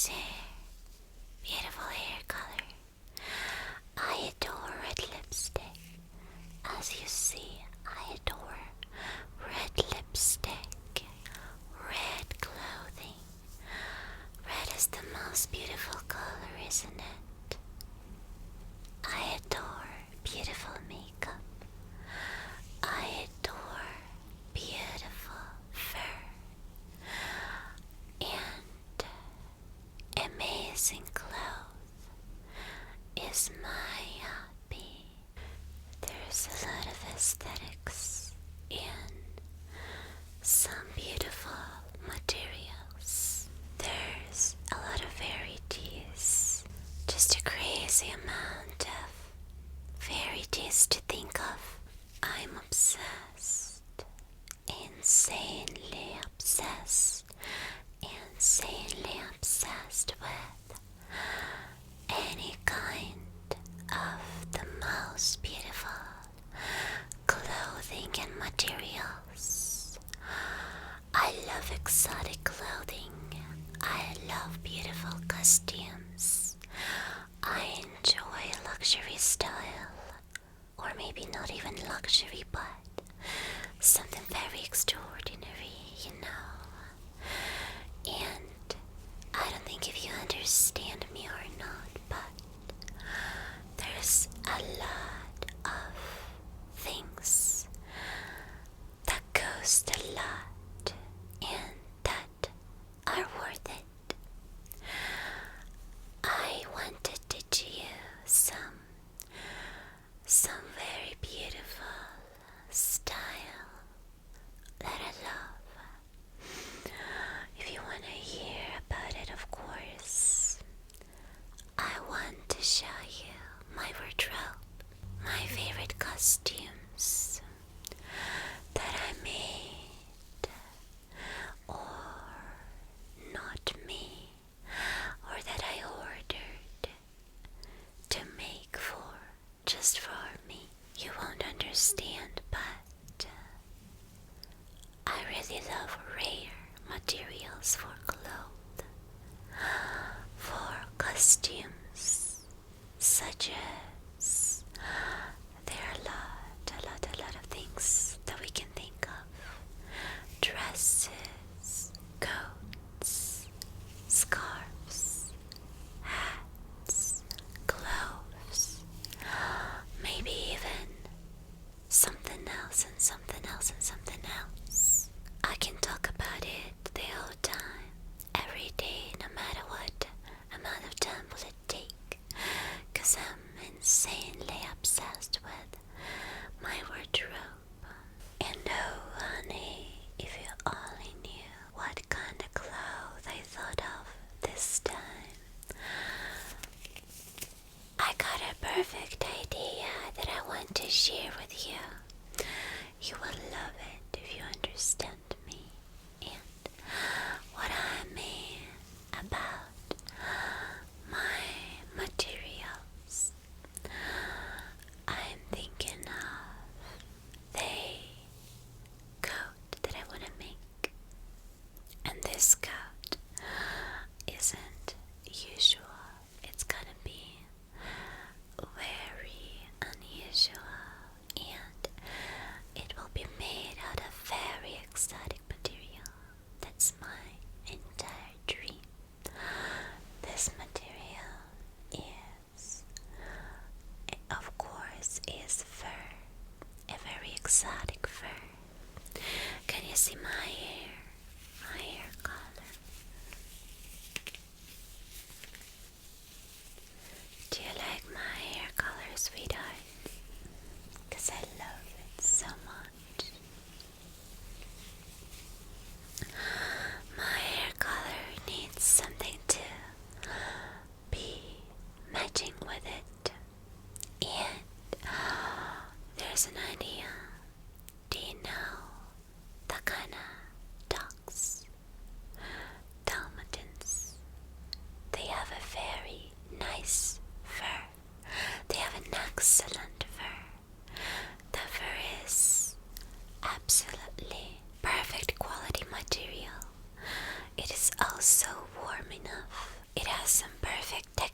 nice hair. Beautiful hair color. I adore red lipstick. As you see, I adore red lipstick, red clothing. Red is the most beautiful color, isn't it? I adore beautiful makeup. I adore beautiful fur. And amazing clothes is my hobby. There's a lot of aesthetics in some beautiful materials. There's a lot of varieties. Just a crazy amount of varieties to think of. I'm obsessed. Insanely obsessed. Insanely obsessed with any kind of the most beautiful clothing and materials. I love exotic clothing. I love beautiful costumes. I enjoy luxury style, or maybe not even luxury, but something very extraordinary, you know. And I don't think if you understand me or not, but there's a lot of things that cost a lot and that are worth it. I wanted to choose some very beautiful style that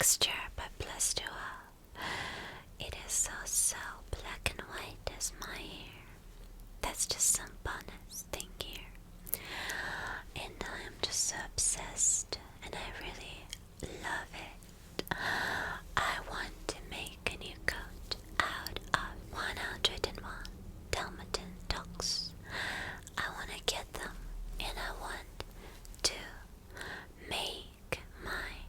texture, but plus to all, it is so black and white as my hair. That's just some bonus thing here. And I'm just so obsessed, and I really love it. I want to make a new coat out of 101 Dalmatian dogs. I want to get them, and I want to make my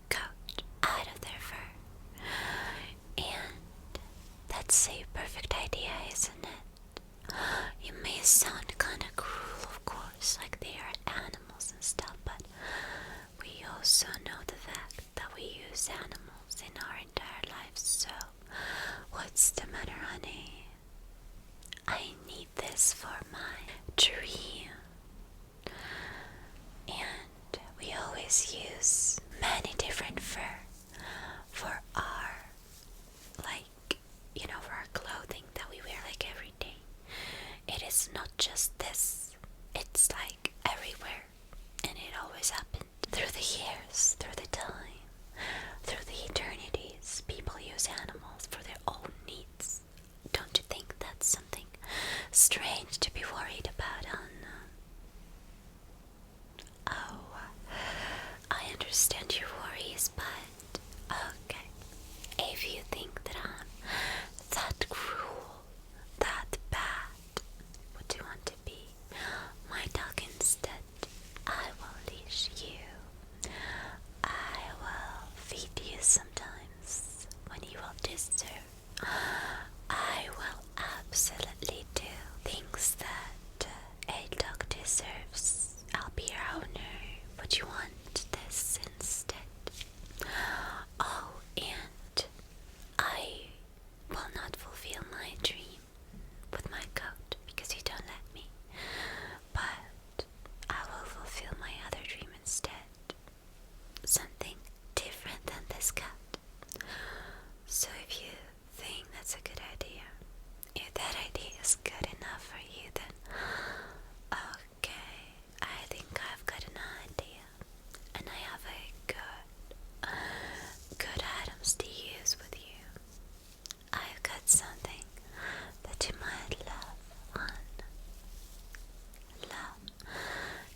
coat out of their fur. And that's a perfect idea, isn't it? It may sound kinda cruel, of course, like they are animals and stuff, but we also know the fact that we use animals in our entire lives, so what's the matter, honey? I need this for my dream. And we always use many different fur for our, for our clothing that we wear like every day. It is not just this, it's like everywhere. And it always happened through the years, through the time, through the eternities. People use animals for their own needs. Don't you think that's something strange to be worried about, Anna? Oh, I understand your worries, but okay. If you think that I'm that cruel, that bad, what do you want to be? My dog instead. I will leash you. I will feed you sometimes when you will deserve. I will absolutely do things that a dog deserves. I'll be your owner. Would you want this instead? Oh, and I will not fulfill my dream with my coat because you don't let me. But I will fulfill my other dream instead. Something different than this cat. So if you think that's a good idea, if that idea is good enough for you, then okay, I think I've got an idea. And I have good items to use with you. I've got something that you might love,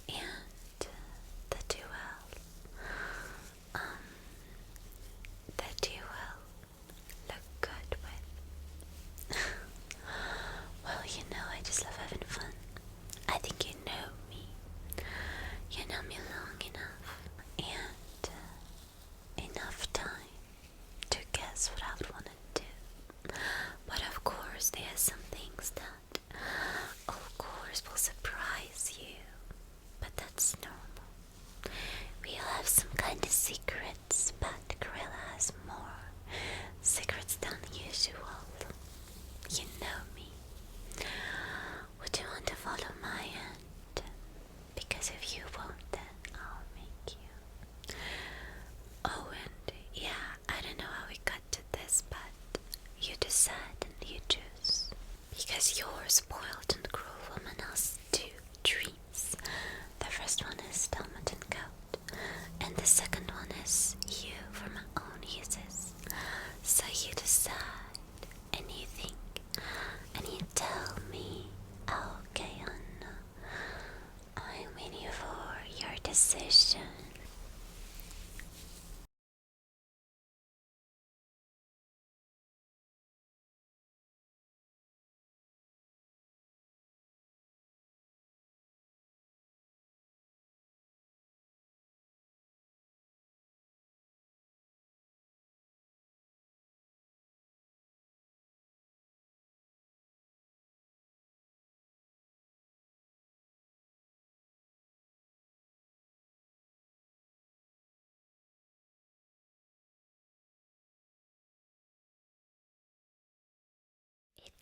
and that you will look good with. Well, I just love having fun. I think you know me. You know me long enough, and enough time to guess what I would want to do. But of course, there are some things that, of course, will surprise you. But that's normal. We all have some kind of secrets, but Gorilla has more secrets than usual. You know me. Would you want to follow my hand? Because if you won't, then I'll make you. Oh, and yeah, I don't know how we got to this, but you decide and you choose. Because you're spoiled and cruel woman has two dreams. The first one is Dalmatian coat, and the second one is you for my own uses. So you decide, and you think, and you tell me, okay, Anna, I'm waiting for your decision.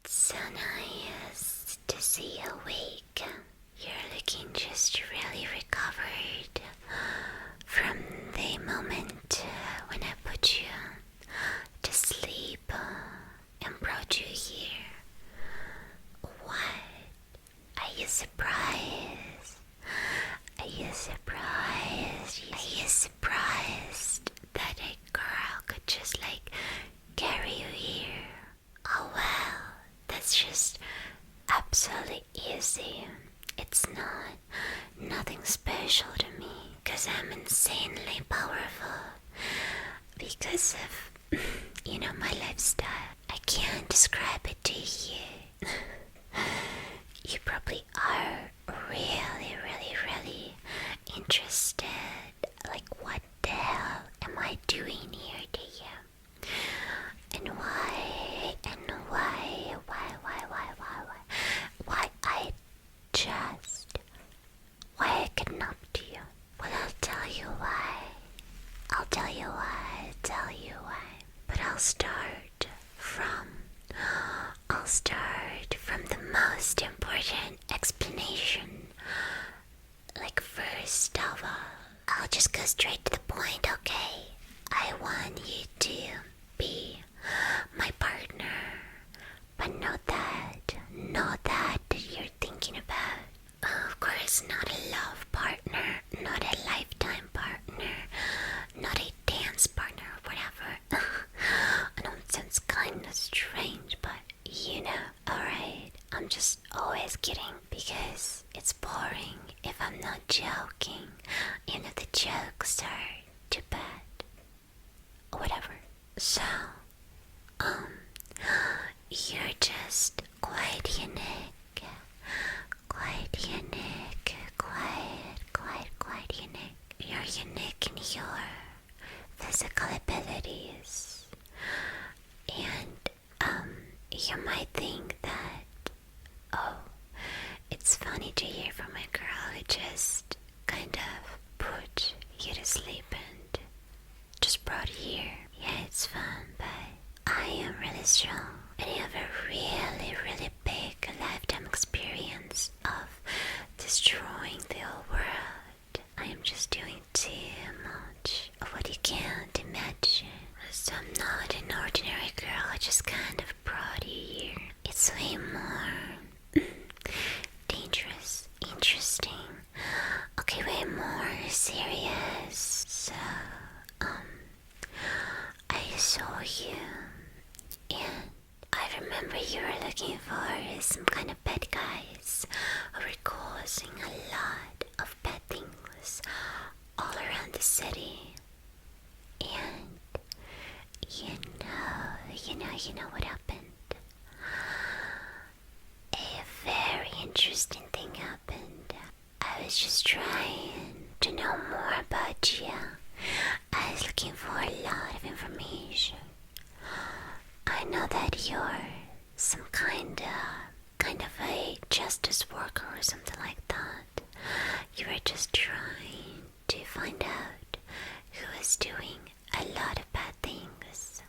It's so nice to see you awake. You're looking just really recovered from the moment when I put you to sleep and brought you here. What? Are you surprised? Are you surprised? Are you surprised that absolutely easy. It's not nothing special to me, because I'm insanely powerful. Because of, my lifestyle. I can't describe it to you. You probably are really, really, really interested. Like, what the hell am I doing here to you? And why? And why I kidnapped you? Well, I'll tell you why. But I'll start from the most important explanation. Like, first of all, I'll just go straight to the point, okay? I want you to be my partner, but not that you're thinking about. Of course, not a love partner, not a lifetime partner, not a dance partner or whatever. I know it sounds kind of strange, but alright. I'm just always kidding because it's boring if I'm not joking, even if the jokes are too bad or whatever. So, you're just quite unique. Quite unique. Quite unique. You're unique in your physical abilities. And, you might think that, oh, it's funny to hear from a girl who just kind of put you to sleep and just brought you here. Yeah, it's fun, but I am really strong. And you have a really, really big lifetime experience of destroying the whole world. I am just doing too much of what you can't imagine. So I'm not an ordinary girl, I just kind of brought you here. It's way more dangerous, interesting, okay, way more serious. So, I saw you, and I remember you were looking for some kind of bad guys who were causing a lot of bad things all around the city. And you know what happened? A very interesting thing happened. I was just trying to know more about you. I was looking for a lot of information. I know that you're some kind of a justice worker or something like that. You were just trying to find out who is doing a lot of bad things.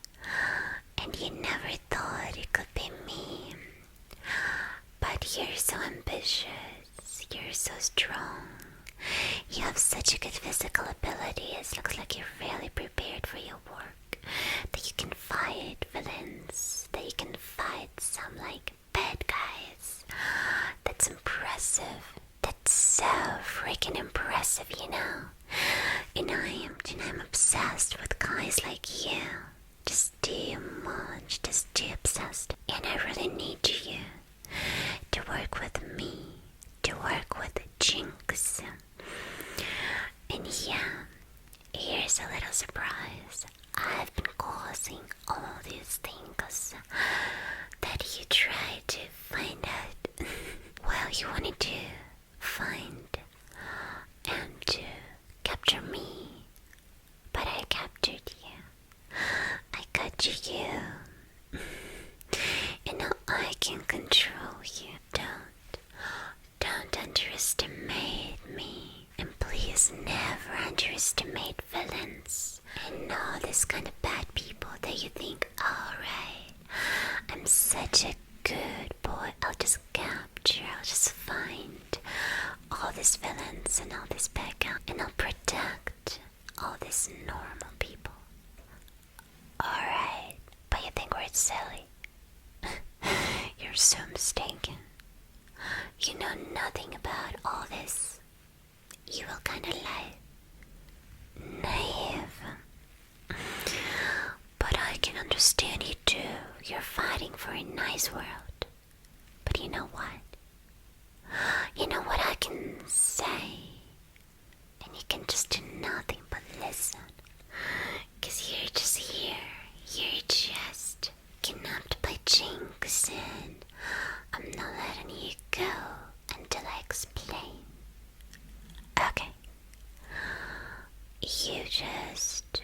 And you never thought it could be me. But you're so ambitious. You're so strong. You have such a good physical ability. It looks like you're really prepared for your work. That you can fight villains. That you can fight some bad guys. That's impressive. That's so freaking impressive, And I'm obsessed with guys like you. Just too much, just too obsessed. And I really need you to work with me, to work with Jinx. And yeah, here's a little surprise. I've been causing all these things that you tried to find out. Well, you wanted to find and to capture me, but I captured you. I got you. And now I can control you. Don't underestimate me. And please never underestimate villains and all this kind of bad people that you think, alright, I'm such a good boy, I'll just find all these villains and all these bad guys, and I'll protect all these normal people. Alright, but you think we're silly. You're so mistaken. You know nothing about all this. You will kinda naive. But I can understand you too. You're fighting for a nice world. But you know what? can say, and you can just do nothing but listen. 'Cause you're just here. You're just kidnapped by Jinx, and I'm not letting you go until I explain. Okay. You just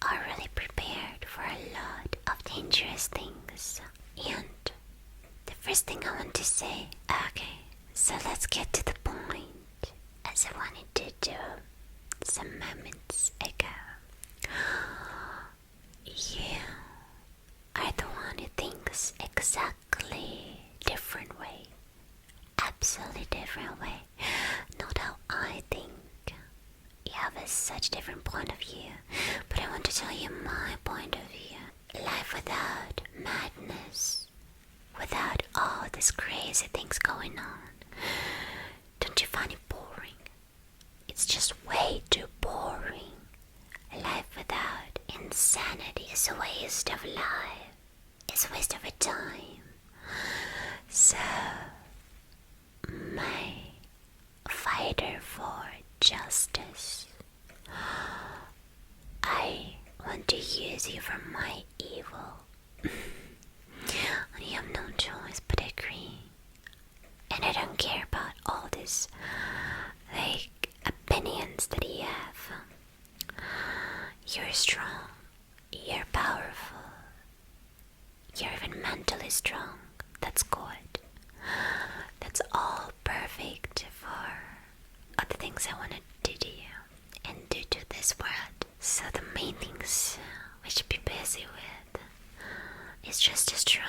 are really prepared for a lot of dangerous things. And the first thing I want to say, okay, so let's get to the point, as I wanted to do some moments ago. You are the one who thinks exactly different way. Absolutely different way. Not how I think. You have such different point of view, but I want to tell you my point of view. Life without madness, without all these crazy things going on, don't you find it boring? It's just way too boring. Life without insanity is a waste of life. It's a waste of a time. So, my fighter for justice, I want to use you for my evil. And you have no choice but agree. And I don't care about all this, like, opinions that you have. You're strong. You're powerful. You're even mentally strong. That's good. That's all perfect for all the things I want to do to you and do to this world. So the main things we should be busy with is just destroying,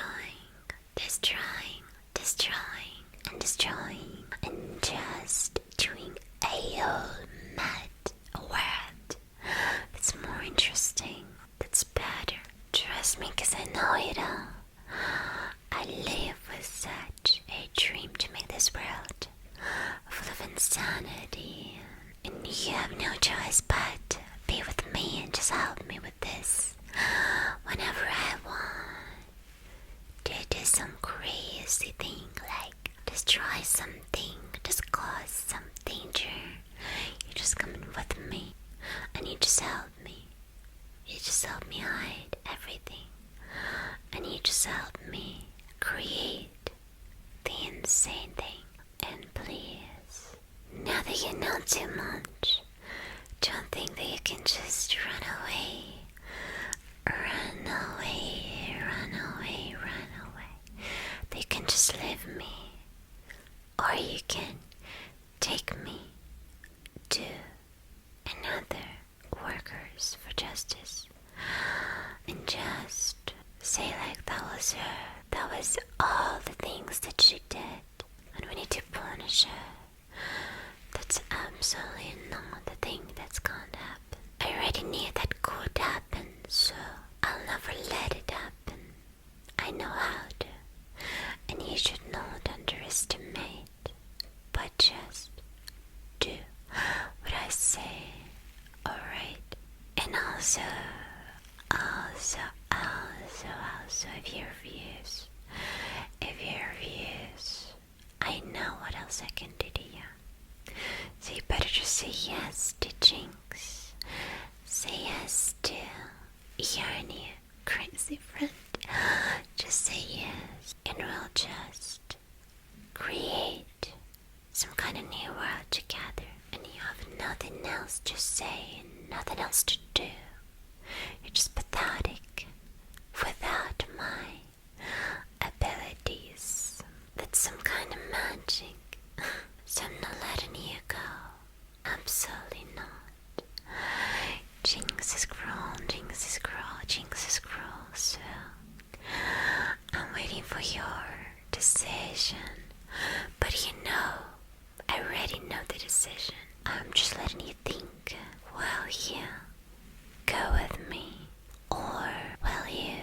and just doing a whole mad world that's more interesting, that's better. Trust me, 'cause I know it all. I live with such a dream to make this world full of insanity, and you have no choice but be with me and just help me with this whenever I want to do some crazy thing, like destroy something, just cause some danger. You just come in with me and you just help me. You just help me hide everything, and you just help me create the insane thing. And please, now that you know too much, don't think that you can just run away. That you can just leave me, or you can take me to another workers for justice and just say like that was her. That was all the things that she did, and we need to punish her. That's absolutely not the thing that's gonna happen. I already knew that could happen, so I'll never let it happen. I know how to, and you should not underestimate, but just do what I say, alright? And also, if your views, I know what else I can do to you. So you better just say yes to Jinx. Say yes to your new crazy friend. Just say yes, and we'll just create some kind of new world together. And you have nothing else to say and nothing else to do. You're just pathetic without my abilities. That's some kind of magic. So I'm not letting you go. Absolutely not. Jinx is cruel. So I'm waiting for your decision. But you know, I already know the decision. I'm just letting you think. Will you go with me? Or will you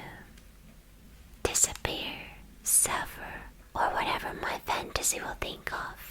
disappear, suffer, or whatever my fantasy will think of?